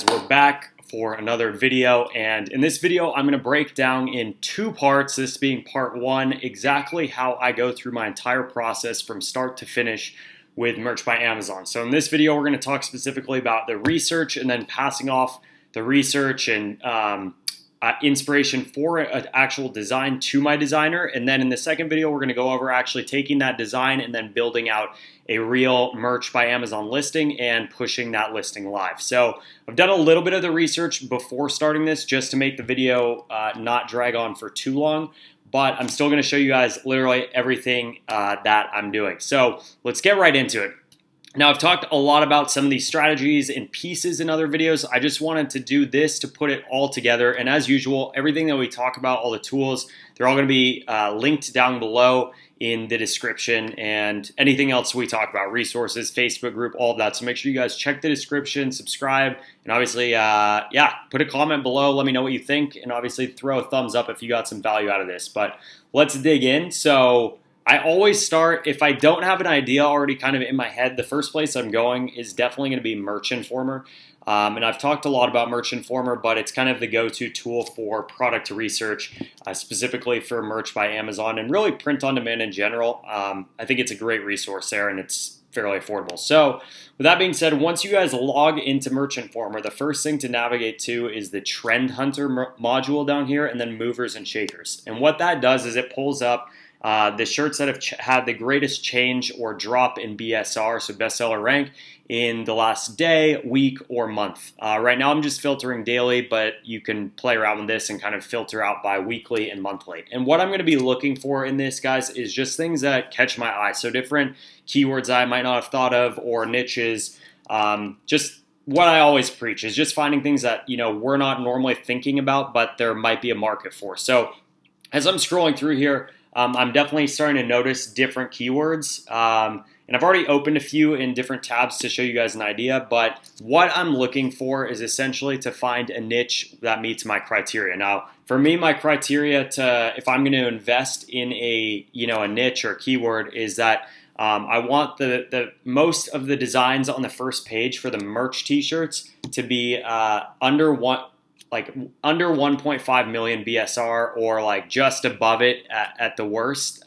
guys, we're back for another video, and in this video I'm going to break down in two parts, this being part one, exactly how I go through my entire process from start to finish with Merch by Amazon. So in this video we're going to talk specifically about the research and then passing off the research and inspiration for an actual design to my designer, and then in the second video we're going to go over actually taking that design and then building out a real Merch by Amazon listing and pushing that listing live. So I've done a little bit of the research before starting this just to make the video not drag on for too long, but I'm still going to show you guys literally everything that I'm doing. So let's get right into it. Now, I've talked a lot about some of these strategies and pieces in other videos. I just wanted to do this to put it all together. And as usual, everything that we talk about, all the tools, they're all going to be linked down below in the description, and anything else we talk about, resources, Facebook group, all of that. So make sure you guys check the description, subscribe, and obviously, yeah, put a comment below. Let me know what you think, and obviously throw a thumbs up if you got some value out of this. But let's dig in. So I always start, if I don't have an idea already kind of in my head, the first place I'm going is definitely going to be Merch Informer. And I've talked a lot about Merch Informer, but it's kind of the go-to tool for product research, specifically for Merch by Amazon and really print on demand in general. I think it's a great resource there, and it's fairly affordable. So with that being said, once you guys log into Merch Informer, the first thing to navigate to is the Trend Hunter module down here, and then Movers and Shakers. And what that does is it pulls up the shirts that have had the greatest change or drop in BSR, so bestseller rank, in the last day, week, or month. Right now I'm just filtering daily, but you can play around with this and kind of filter out by weekly and monthly. And what I'm going to be looking for in this, guys, is just things that catch my eye. So different keywords I might not have thought of, or niches. Just what I always preach is just finding things that, you know, we're not normally thinking about, but there might be a market for. So as I'm scrolling through here, I'm definitely starting to notice different keywords, and I've already opened a few in different tabs to show you guys an idea, but what I'm looking for is essentially to find a niche that meets my criteria. Now, for me, my criteria to, if I'm going to invest in a, you know, a niche or keyword, is that I want the most of the designs on the first page for the merch t-shirts to be under 1.5 million BSR, or like just above it at the worst.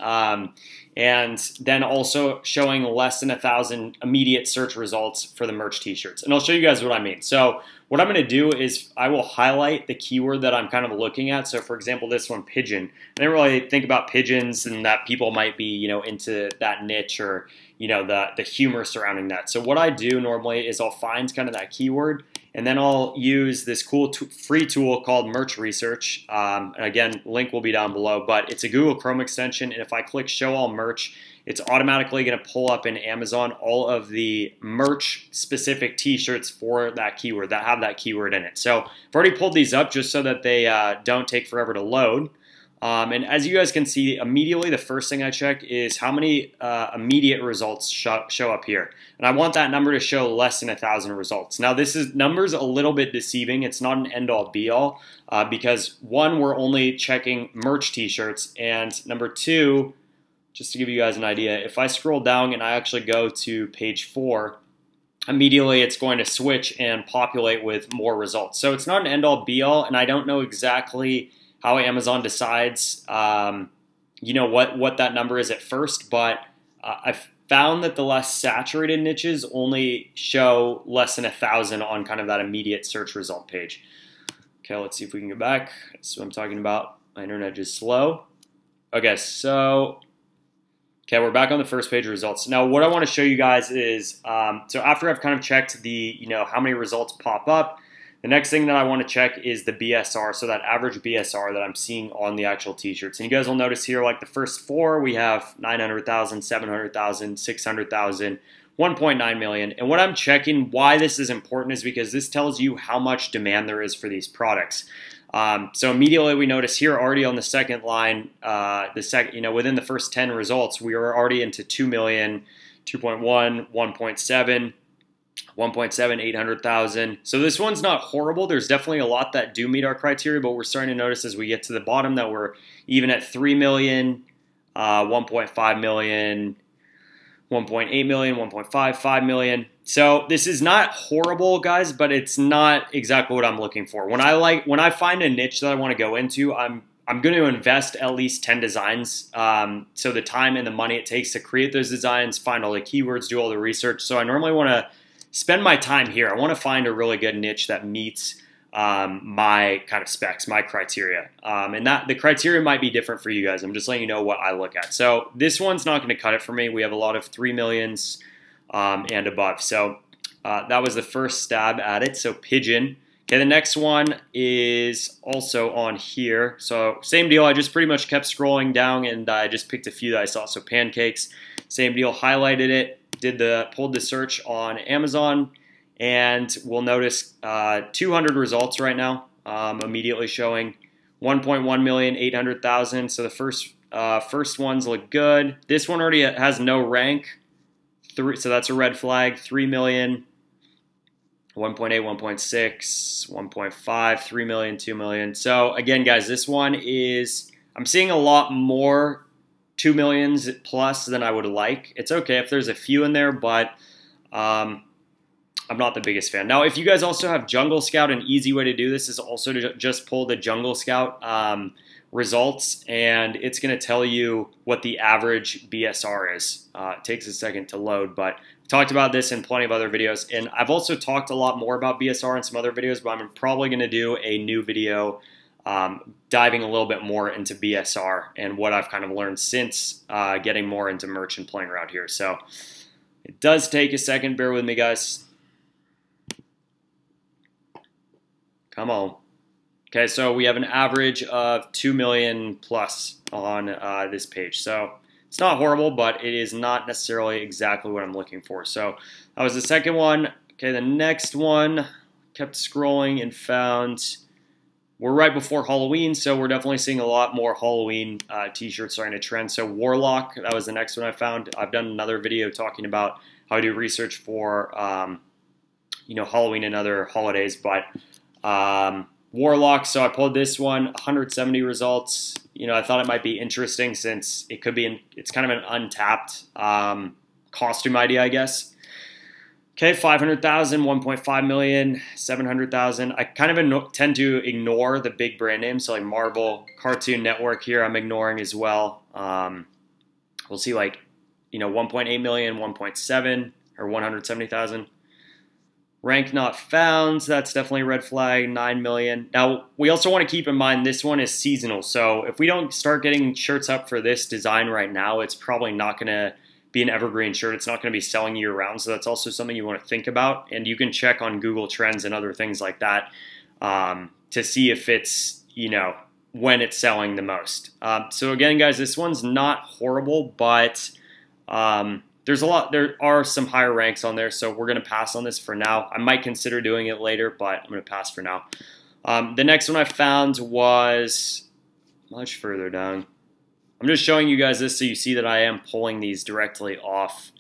And then also showing less than 1,000 immediate search results for the merch t-shirts. And I'll show you guys what I mean. So what I'm going to do is I will highlight the keyword that I'm kind of looking at. So for example, this one, pigeon. I didn't really think about pigeons and that people might be, you know, into that niche, or, you know, the humor surrounding that. So what I do normally is I'll find kind of that keyword, and then I'll use this cool free tool called Merch Research. And again, link will be down below, but it's a Google Chrome extension. And if I click Show All Merch, it's automatically going to pull up in Amazon all of the merch specific t-shirts for that keyword that have that keyword in it. So I've already pulled these up just so that they don't take forever to load. And as you guys can see, immediately the first thing I check is how many immediate results show up here. And I want that number to show less than 1,000 results. Now this number's a little bit deceiving. It's not an end-all be-all because one, we're only checking merch t-shirts, and number two, just to give you guys an idea, if I scroll down and I actually go to page 4, immediately it's going to switch and populate with more results. So it's not an end-all be-all, and I don't know exactly how Amazon decides, you know, what that number is at first, but I've found that the less saturated niches only show less than 1,000 on kind of that immediate search result page. Okay, let's see if we can go back. That's what I'm talking about. My internet is slow. Okay, so okay, we're back on the first page results. Now, what I want to show you guys is, so after I've kind of checked the, you know, how many results pop up, the next thing that I want to check is the BSR, so that average BSR that I'm seeing on the actual t-shirts. And you guys will notice here, like the first 4, we have 900,000, 700,000, 600,000, 1.9 million. And what I'm checking, why this is important, is because this tells you how much demand there is for these products. So immediately we notice here already on the second line, you know, within the first 10 results, we are already into 2 million, 2.1, 1.7. 1.7, 800,000. So this one's not horrible. There's definitely a lot that do meet our criteria, but we're starting to notice as we get to the bottom that we're even at 3 million, 1.5 million, 1.8 million, 1.5, 5 million. So this is not horrible, guys, but it's not exactly what I'm looking for. When I find a niche that I want to go into, I'm going to invest at least 10 designs. So the time and the money it takes to create those designs, find all the keywords, do all the research. So I normally want to spend my time here. I want to find a really good niche that meets my kind of specs, my criteria. And that the criteria might be different for you guys. I'm just letting you know what I look at. So this one's not going to cut it for me. We have a lot of 3 millions and above. So that was the first stab at it. So Pigeon. Okay, the next one is also on here. So same deal. I just pretty much kept scrolling down and I just picked a few that I saw. So Pancakes, same deal. Highlighted it. Pulled the search on Amazon. And we'll notice 200 results right now, immediately showing 1.1 million, 800,000. So the first ones look good. This one already has no rank, so that's a red flag. 3 million, 1.8, 1.6, 1.5, 3 million, 2 million. So again, guys, this one is, I'm seeing a lot more 2 millions plus than I would like. It's okay if there's a few in there, but I'm not the biggest fan. Now, if you guys also have Jungle Scout, an easy way to do this is also to just pull the Jungle Scout results, and it's going to tell you what the average BSR is. It takes a second to load, but I've talked about this in plenty of other videos, and I've also talked a lot more about BSR in some other videos, but I'm probably going to do a new video diving a little bit more into BSR and what I've kind of learned since getting more into merch and playing around here. So it does take a second. Bear with me, guys. Come on. Okay, so we have an average of 2 million plus on this page. So it's not horrible, but it is not necessarily exactly what I'm looking for. So that was the second one. Okay, the next one, kept scrolling and found, we're right before Halloween, so we're definitely seeing a lot more Halloween t-shirts starting to trend. So Warlock, that was the next one I found. I've done another video talking about how I do research for Halloween and other holidays, but Warlock, so I pulled this one, 170 results. I thought it might be interesting since it could be, it's kind of an untapped costume idea, I guess. Okay, 500,000, 1.5 million, 700,000. I kind of tend to ignore the big brand names, so like Marvel, Cartoon Network here I'm ignoring as well. We'll see 1.8 million, 1.7, or 170,000. Rank not found, so that's definitely a red flag, 9 million. Now, we also want to keep in mind this one is seasonal, so if we don't start getting shirts up for this design right now, it's probably not going to be an evergreen shirt. It's not going to be selling year-round, so that's also something you want to think about, and you can check on Google Trends and other things like that to see if it's, when it's selling the most. So again, guys, this one's not horrible, but there are some higher ranks on there, so we're going to pass on this for now. I might consider doing it later, but I'm going to pass for now. The next one I found was much further down. I'm just showing you guys this so you see that I am pulling these directly off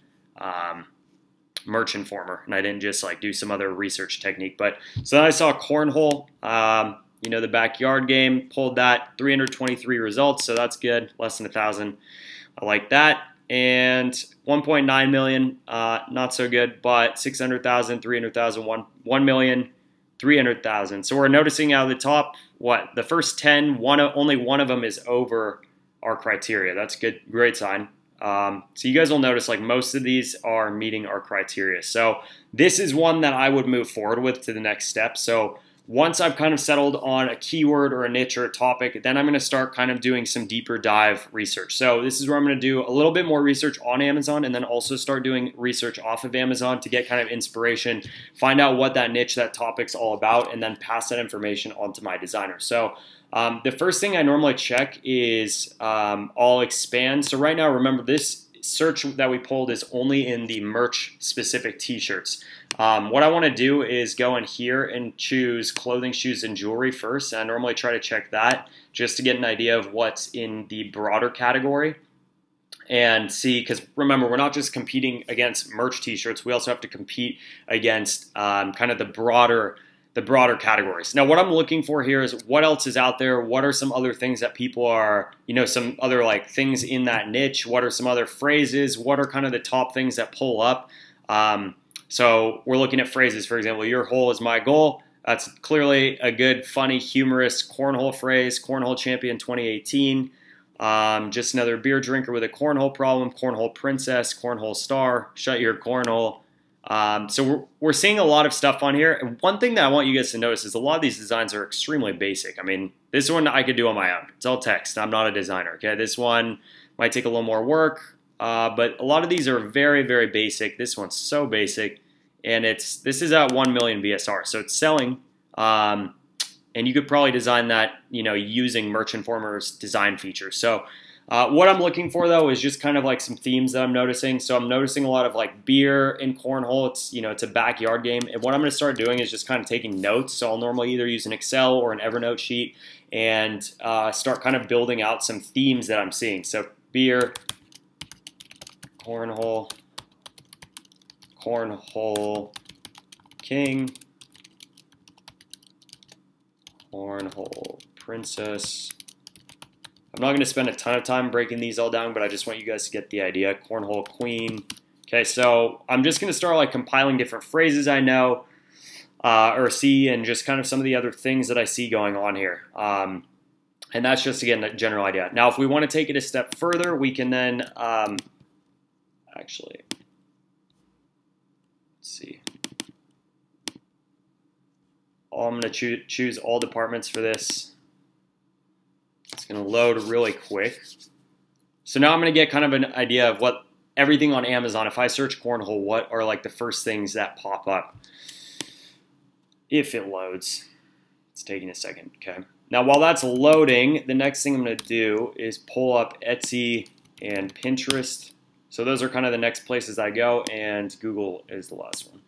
Merch Informer, and I didn't just do some other research technique. But so then I saw Cornhole, the backyard game, pulled that, 323 results, so that's good, less than 1,000. I like that. And 1.9 million, not so good, but 600,000, 300,000, 1 million, 300,000. So we're noticing out of the top, the first 10, only one of them is over our criteria. That's good, great sign. So you guys will notice most of these are meeting our criteria. So this is one that I would move forward with to the next step. So once I've kind of settled on a keyword or a niche or a topic, then I'm going to start kind of doing some deeper dive research. So this is where I'm going to do a little bit more research on Amazon and then also start doing research off of Amazon to get kind of inspiration, find out what that niche, that topic's all about, and then pass that information on to my designer. So the first thing I normally check is I'll expand. So right now, remember, this search that we pulled is only in the merch specific t-shirts. What I want to do is go in here and choose clothing, shoes, and jewelry first. And I normally try to check that just to get an idea of what's in the broader category and see, because remember, we're not just competing against merch t-shirts. We also have to compete against kind of the broader the broader categories. Now, what I'm looking for here is what else is out there? What are some other things that people are, some other like things in that niche? What are some other phrases? What are kind of the top things that pull up? So we're looking at phrases, for example, your hole is my goal. That's clearly a good, funny, humorous cornhole phrase. Cornhole champion 2018. Just another beer drinker with a cornhole problem. Cornhole princess. Cornhole star. Shut your cornhole. So we're seeing a lot of stuff on here. And one thing that I want you guys to notice is a lot of these designs are extremely basic. I mean, this one I could do on my own. It's all text. I'm not a designer. Okay, this one might take a little more work, but a lot of these are very, very basic. This one's so basic, and this is at 1 million BSR, so it's selling. And you could probably design that, using Merch Informer's design features. So what I'm looking for, though, is just kind of like some themes that I'm noticing. So I'm noticing a lot of like beer in cornhole. It's a backyard game. And what I'm going to start doing is just kind of taking notes. So I'll normally either use an Excel or an Evernote sheet and start kind of building out some themes that I'm seeing. So beer, cornhole, cornhole king, cornhole princess. I'm not going to spend a ton of time breaking these all down, but I just want you guys to get the idea. Cornhole queen. Okay, so I'm just going to start like compiling different phrases I know or see, and just kind of some of the other things that I see going on here. And that's just, again, the general idea. Now, if we want to take it a step further, we can then actually, let's see. I'm going to choose all departments for this. It's going to load really quick. So now I'm going to get kind of an idea of what everything on Amazon, if I search cornhole, what are like the first things that pop up if it loads. It's taking a second, okay. Now while that's loading, the next thing I'm going to do is pull up Etsy and Pinterest. So those are kind of the next places I go, and Google is the last one.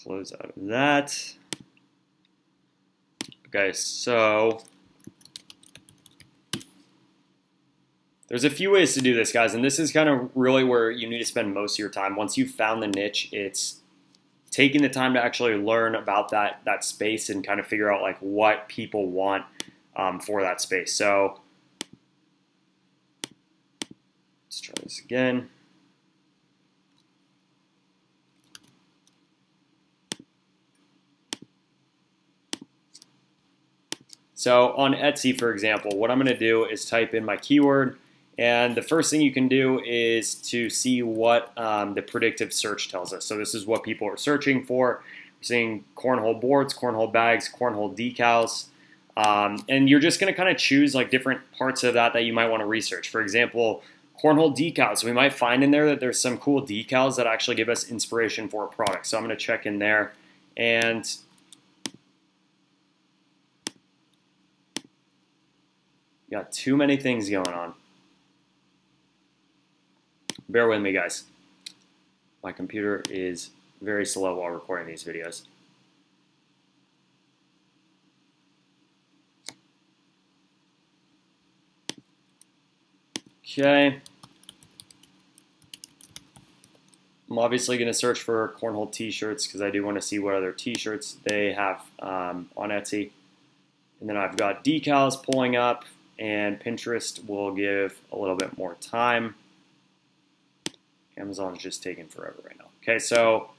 Close out of that. Okay, so there's a few ways to do this, guys, and this is kind of really where you need to spend most of your time. Once you've found the niche, it's taking the time to actually learn about that space and kind of figure out like what people want for that space. So let's try this again. So on Etsy, for example, what I'm going to do is type in my keyword, and the first thing you can do is to see what the predictive search tells us. So this is what people are searching for. We're seeing cornhole boards, cornhole bags, cornhole decals, and you're just going to kind of choose like different parts of that you might want to research. For example, cornhole decals. We might find in there that there's some cool decals that actually give us inspiration for a product. So I'm going to check in there, and got too many things going on. Bear with me, guys. My computer is very slow while recording these videos. Okay. I'm obviously going to search for cornhole t-shirts because I do want to see what other t-shirts they have on Etsy. And then I've got decals pulling up, and Pinterest will give a little bit more time. Amazon's just taking forever right now. Okay, so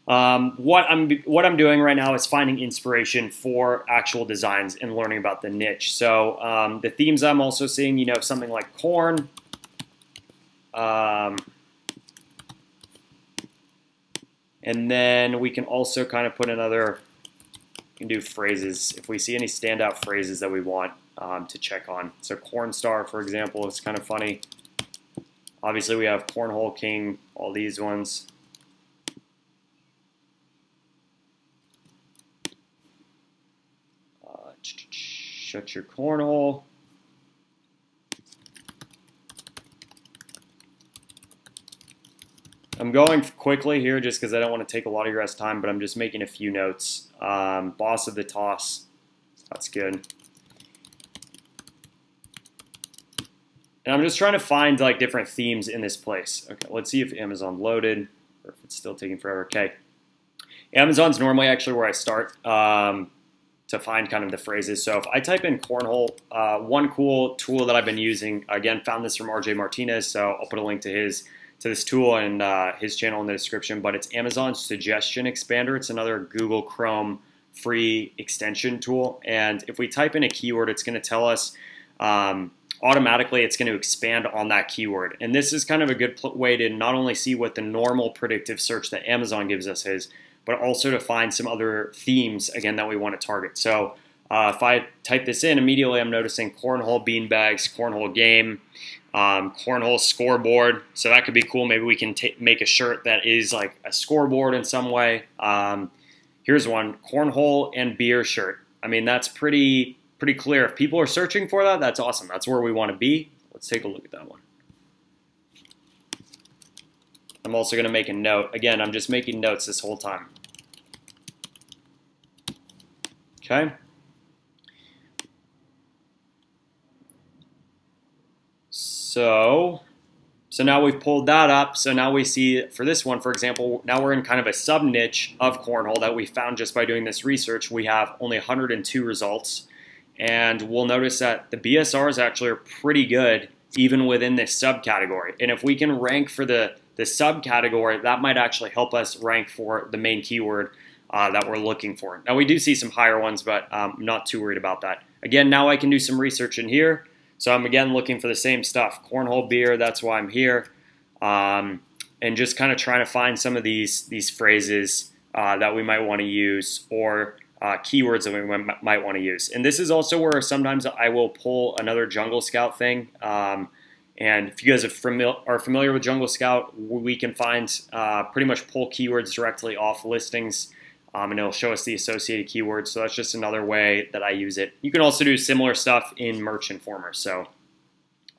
what I'm doing right now is finding inspiration for actual designs and learning about the niche. So the themes I'm also seeing, something like corn. And then we can also kind of put another, we can do phrases if we see any standout phrases that we want to check on. So corn star, for example, is kind of funny. Obviously, we have cornhole king, all these ones. Shut your cornhole. I'm going quickly here just because I don't want to take a lot of your guys' time, but I'm just making a few notes. Boss of the toss, that's good. And I'm just trying to find like different themes in this place. Okay, let's see if Amazon loaded or if it's still taking forever. Okay, Amazon's normally actually where I start to find kind of the phrases. So if I type in cornhole, one cool tool that I've been using, again, found this from RJ Martinez, so I'll put a link to this tool and his channel in the description, but it's Amazon Suggestion Expander. It's another Google Chrome free extension tool. And if we type in a keyword, it's going to tell us automatically it's going to expand on that keyword. And this is kind of a good way to not only see what the normal predictive search that Amazon gives us is, but also to find some other themes, again, that we want to target. So if I type this in, immediately I'm noticing cornhole beanbags, cornhole game, cornhole scoreboard. So that could be cool. Maybe we can make a shirt that is like a scoreboard in some way. Here's one, cornhole and beer shirt. I mean, that's pretty clear. If people are searching for that, that's awesome. That's where we want to be. Let's take a look at that one. I'm also going to make a note. Again, I'm just making notes this whole time. Okay. So now we've pulled that up. So now we see for this one, for example, now we're in kind of a sub niche of cornhole that we found just by doing this research. We have only 102 results. And we'll notice that the BSRs actually are pretty good even within this subcategory. And if we can rank for the subcategory, that might actually help us rank for the main keyword that we're looking for. Now, we do see some higher ones, but I'm not too worried about that. Again, now I can do some research in here. So I'm, again, looking for the same stuff. Cornhole beer, that's why I'm here. And just kind of trying to find some of these phrases that we might want to use, or keywords that we might want to use. And this is also where sometimes I will pull another Jungle Scout thing. And if you guys are familiar with Jungle Scout, we can find pretty much pull keywords directly off listings, and it'll show us the associated keywords. So that's just another way that I use it. You can also do similar stuff in Merch Informer. So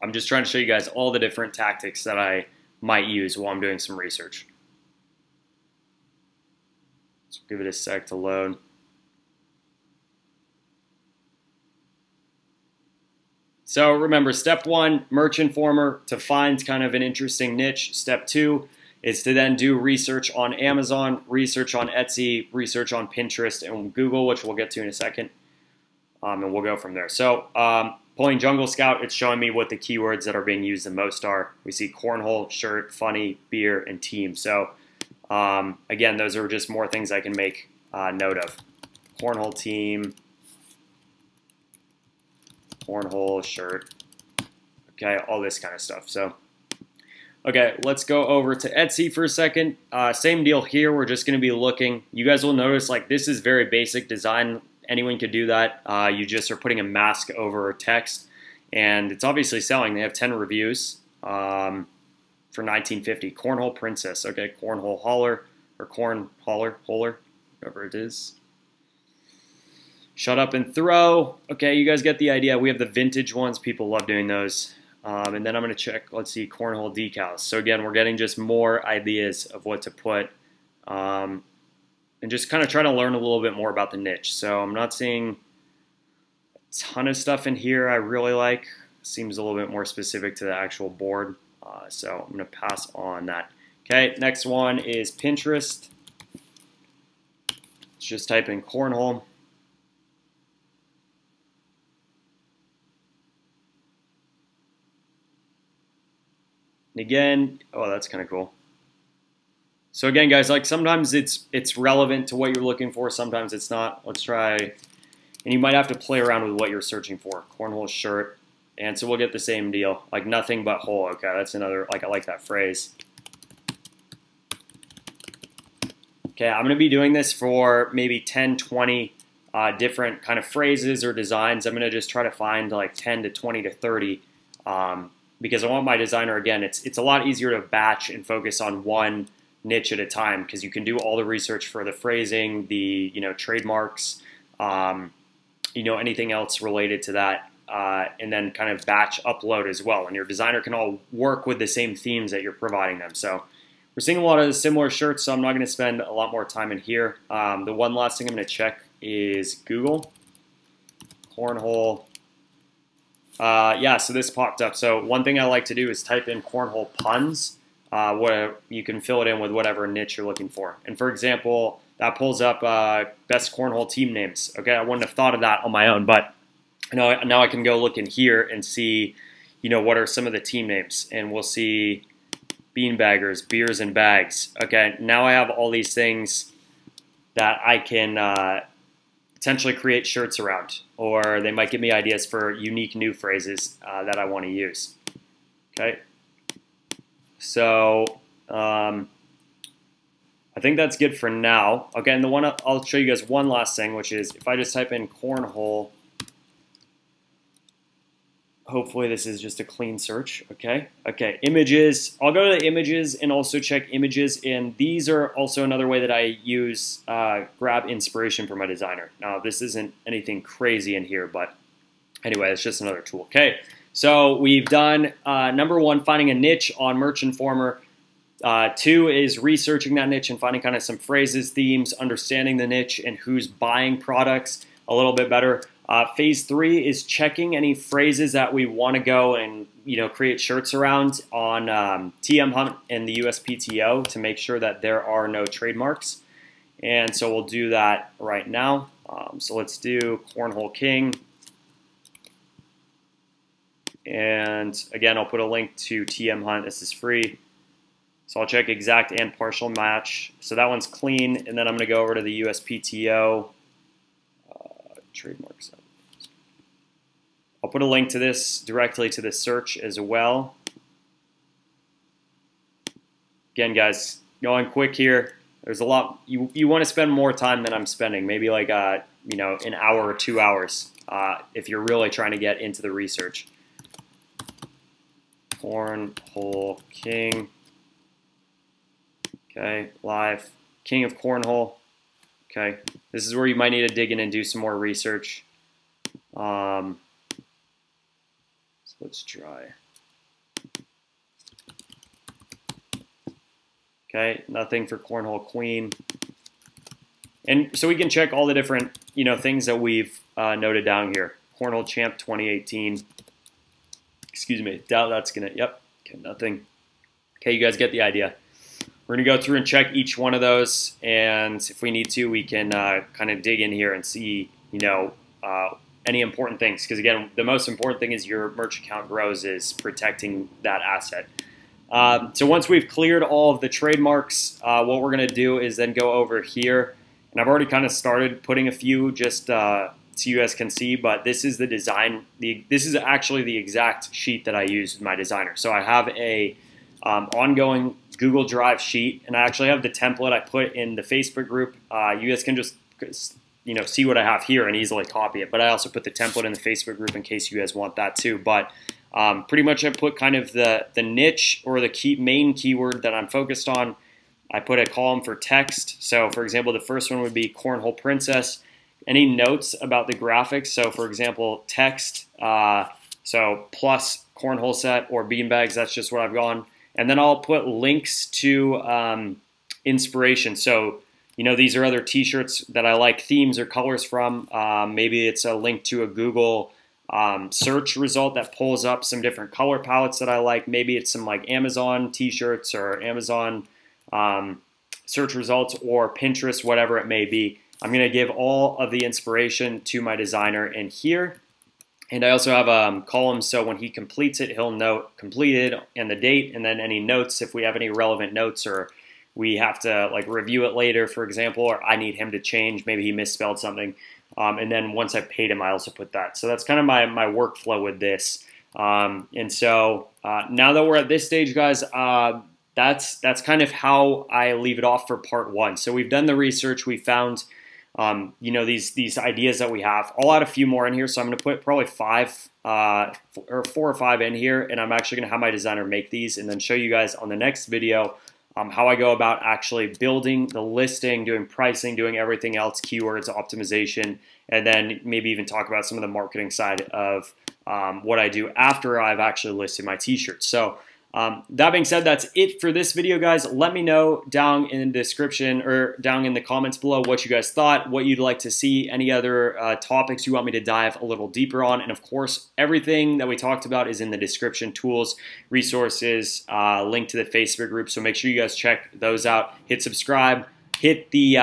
I'm just trying to show you guys all the different tactics that I might use while I'm doing some research. So give it a sec to load. So remember, step one, Merch Informer, to find kind of an interesting niche. Step two is to then do research on Amazon, research on Etsy, research on Pinterest and Google, which we'll get to in a second, and we'll go from there. So pulling Jungle Scout, it's showing me what the keywords that are being used the most are. We see cornhole, shirt, funny, beer, and team. So again, those are just more things I can make note of. Cornhole team, cornhole shirt, okay, all this kind of stuff. So, okay, let's go over to Etsy for a second. Same deal here. We're just going to be looking. You guys will notice, like, this is very basic design. Anyone could do that. You just are putting a mask over text, and it's obviously selling. They have 10 reviews for $19.50. Cornhole princess. Okay, cornhole hauler or corn hauler, whatever it is. Shut up and throw. Okay, you guys get the idea. We have the vintage ones. People love doing those. And then I'm going to check, let's see, cornhole decals. So again, we're getting just more ideas of what to put. And just kind of trying to learn a little bit more about the niche. So I'm not seeing a ton of stuff in here I really like. Seems a little bit more specific to the actual board. So I'm going to pass on that. Okay, next one is Pinterest. Let's just type in cornhole. And again, oh, that's kind of cool. So again, guys, like sometimes it's relevant to what you're looking for, sometimes it's not. Let's try, and you might have to play around with what you're searching for. Cornhole shirt, and so we'll get the same deal, like nothing but hole. Okay, that's another, like I like that phrase. Okay, I'm gonna be doing this for maybe 10, 20 different kind of phrases or designs. I'm gonna just try to find like 10 to 20 to 30. Because I want my designer, again, it's a lot easier to batch and focus on one niche at a time, because you can do all the research for the phrasing, the trademarks, anything else related to that, and then kind of batch upload as well. And your designer can all work with the same themes that you're providing them. So we're seeing a lot of similar shirts, so I'm not going to spend a lot more time in here. The one last thing I'm going to check is Google cornhole Yeah, so this popped up. So one thing I like to do is type in cornhole puns. Where you can fill it in with whatever niche you're looking for. And for example, that pulls up best cornhole team names. Okay, I wouldn't have thought of that on my own, but now I can go look in here and see, what are some of the team names, and we'll see beanbaggers, beers and bags. Okay, now I have all these things that I can potentially create shirts around, or they might give me ideas for unique new phrases that I want to use. Okay. So I think that's good for now. Okay, and I'll show you guys one last thing, which is if I just type in cornhole, hopefully this is just a clean search. Okay, images. I'll go to the images and also check images, and these are also another way that I use grab inspiration from my designer. Now this isn't anything crazy in here, but anyway, it's just another tool. Okay. So we've done number 1, finding a niche on Merch Informer. 2 is researching that niche and finding kind of some phrases, themes, understanding the niche and who's buying products a little bit better. Phase 3 is checking any phrases that we want to go and create shirts around on TM Hunt and the USPTO to make sure that there are no trademarks. And so we'll do that right now. So let's do Cornhole King. And again, I'll put a link to TM Hunt. This is free. So I'll check exact and partial match. So that one's clean. And then I'm going to go over to the USPTO. Trademarks. I'll put a link to this directly to the search as well. Again, guys, going quick here. There's a lot. You want to spend more time than I'm spending. Maybe like an hour or 2 hours if you're really trying to get into the research. Cornhole King. Okay, live. King of Cornhole. Okay, this is where you might need to dig in and do some more research. So let's try. Okay, nothing for Cornhole Queen. And so we can check all the different things that we've noted down here. Cornhole Champ 2018. Excuse me, doubt that's gonna, yep, okay, nothing. Okay, you guys get the idea. We're gonna go through and check each one of those, and if we need to, we can kind of dig in here and see, any important things. Because again, the most important thing is your merch account grows is protecting that asset. So once we've cleared all of the trademarks, what we're gonna do is then go over here, and I've already kind of started putting a few just so you guys can see, but this is the design. This is actually the exact sheet that I use with my designer. So I have a ongoing Google Drive sheet, and I actually have the template I put in the Facebook group. You guys can just see what I have here and easily copy it. But I also put the template in the Facebook group in case you guys want that too. But pretty much I put kind of the niche or the main keyword that I'm focused on. I put a column for text. So for example, the first one would be Cornhole Princess. Any notes about the graphics? So for example, text, so plus cornhole set or beanbags, that's just what I've gone. And then I'll put links to inspiration. So, these are other t-shirts that I like themes or colors from. Maybe it's a link to a Google search result that pulls up some different color palettes that I like. Maybe it's some like Amazon t-shirts or Amazon search results or Pinterest, whatever it may be. I'm going to give all of the inspiration to my designer in here. And I also have columns, so when he completes it, he'll note completed and the date, and then any notes if we have any relevant notes or we have to like review it later, for example, or I need him to change, maybe he misspelled something. And then once I've paid him, I also put that. So that's kind of my workflow with this. And so now that we're at this stage, guys, that's kind of how I leave it off for part 1. So we've done the research, we found these ideas that we have. I'll add a few more in here, so I'm going to put probably 5 or 4 or 5 in here, and I'm actually going to have my designer make these and then show you guys on the next video how I go about actually building the listing, doing pricing, doing everything else, keywords, optimization, and then maybe even talk about some of the marketing side of what I do after I've actually listed my t-shirts. So That being said, that's it for this video, guys. Let me know down in the description or down in the comments below what you guys thought, what you'd like to see, any other topics you want me to dive a little deeper on. And of course, everything that we talked about is in the description: tools, resources, link to the Facebook group. So make sure you guys check those out. Hit subscribe. Hit the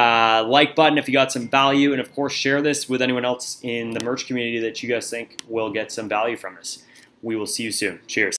like button if you got some value. And of course, share this with anyone else in the merch community that you guys think will get some value from this. We will see you soon. Cheers.